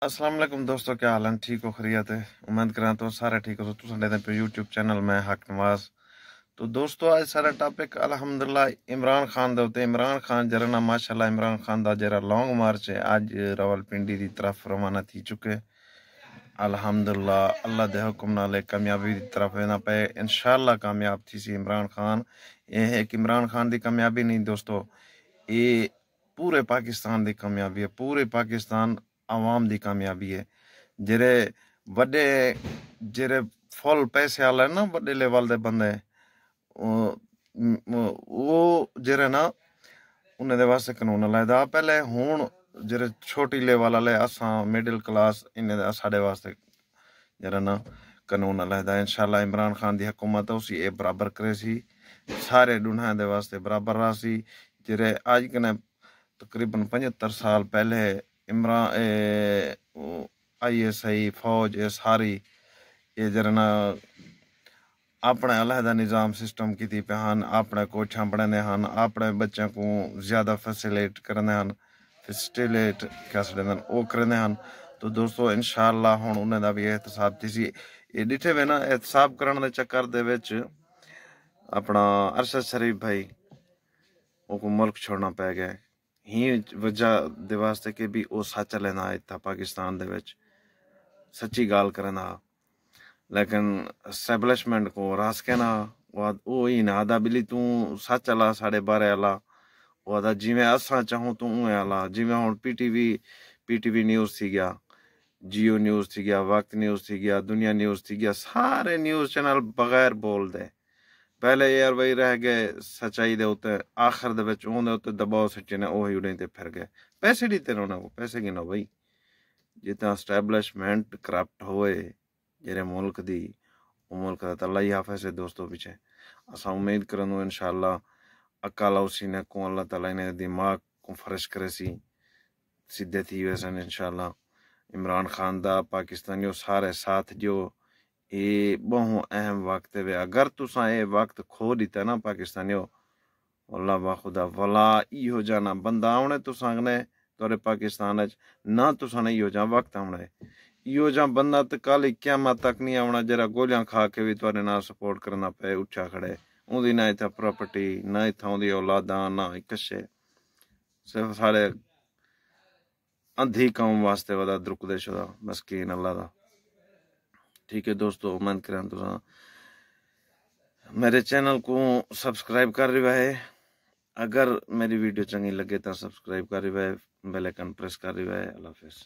अस्सलाम वालेकुम दोस्तों, क्या हाल है? ठीक हो? खैरियत है? उम्मीद करा तो सारे ठीक हो। तो संडे पे यूट्यूब चैनल में हक नवाज। तो दोस्तों आज सारा टॉपिक अल्हम्दुलिल्लाह इमरान खान दे उत्ते। इमरान खान जरा ना माशाल्लाह इमरान खान दा जरा लॉन्ग मार्च है आज रावलपिंडी दी तरफ रवाना थी चुके। अल्हम्दुलिल्लाह अल्लाह दे हुक्म नाल कामयाबी दी तरफ ना पे इंशाअल्लाह कामयाब थी सी इमरान खान। ये है कि इमरान खान दी कामयाबी नहीं दोस्तों, ये पूरे पाकिस्तान दी कामयाबी है, पूरे पाकिस्तान आवाम दी कामयाबी है। जेरे वड्डे जेरे फुल पैसे वाले ना वड्डे लेवल दे बंदे वो जेरे ना उन्हें दे वास्ते कानून लायदा पहले हुन जेरे छोटी लेवल वाले असां मिडिल क्लास इन्हें साढ़े वास्ते जरा ना कानून लायदा। इंशाल्लाह इमरान खान दी हुकूमत उसी ए बराबर करे सी, सारे दुनिया दे वास्ते बराबर रहा सी। जेरे आज कने तकरीबन 75 साल पहले इमरान ISI फौज ये सारी ये जरा ना अपने अलहदा निज़ाम सिस्टम की पे हन, अपने कोठा बनाने हन, अपने बच्चों को ज़्यादा फैसिलेट करने हन, फैसिलेट क्या सड़न वो करने हन। तो दोस्तों इंशाअल्लाह हुन उन्हें दा भी एहतसाब थी सी। ये डिठे वे ना एहतसाब करने दे चक्कर दे विच अपना अरशद शरीफ भाई वो मुल्क छोड़ना पै गया। ही वजह दे वास्ते कि भी वो सच लेना आया था पाकिस्तान दे विच, सच्ची गाल करना। लेकिन एस्टैब्लिशमेंट को रास कहना वो ही ना आदा बिली तू सच आला साढ़े बारे आला वो आदा जिवें असां चाहूं तू उवें आला। जिवें हुण पीटीवी न्यूज़ थी गया, जियो न्यूज़ थी गया, वक्त न्यूज़ थी गया, दुनिया न्यूज़ थी गया, सारे न्यूज़ चैनल बगैर बोल दे पहले यार वही रह गए सच्चाई दे उत्ते, आखिर दे विच ओंदे उत्ते दबाव सच्चे ने ओही उड़े ते फिर गए। पैसे दीते ने उन्हें को, पैसे गिनो भाई। जितना एस्टैब्लिशमेंट करप्ट होए जेरे मुल्क दी वो मुल्क दा अल्लाह ही हाफिज़ है दोस्तों पीछे। असा उम्मीद करनु इंशाअल्लाह अकाल उसी ने को अल्लाह ताला ने दिमाग को फर्श करे सी सीधे थी वैसे इंशाअल्लाह। इमरान खान दा पाकिस्तानियों सारे साथ जो ये बहु अहम वक्त है। अगर तुसा ये वक्त खो दिता ना पाकिस्तानियों अल्लाह बाखुदा वला इहो जाना बंदा आने तुसा ने तोरे पाकिस्तान ना तुसा ने इहो जा वक्त आने इहो जा बंदा तो कल क़यामत तक नहीं आना जरा गोलियां खा के भी तुहारे नाल सपोर्ट करना पे उठा खड़े। उंदी ना इत्थे प्रॉपर्टी ना इत्थे उंदी औलादा ना कशे सिर्फ सारे अंधी कौम वास्ते वदा द्रुकदे शुदा मस्कीन अल्लाह दा। ठीक है दोस्तों, उम्मीद करें तुसा मेरे चैनल को सब्सक्राइब कर रहे है। अगर मेरी वीडियो चंगी लगे तो सब्सक्राइब कर रहे है, बेल आइकन प्रेस कर रहे है। अल्लाह हाफिज़।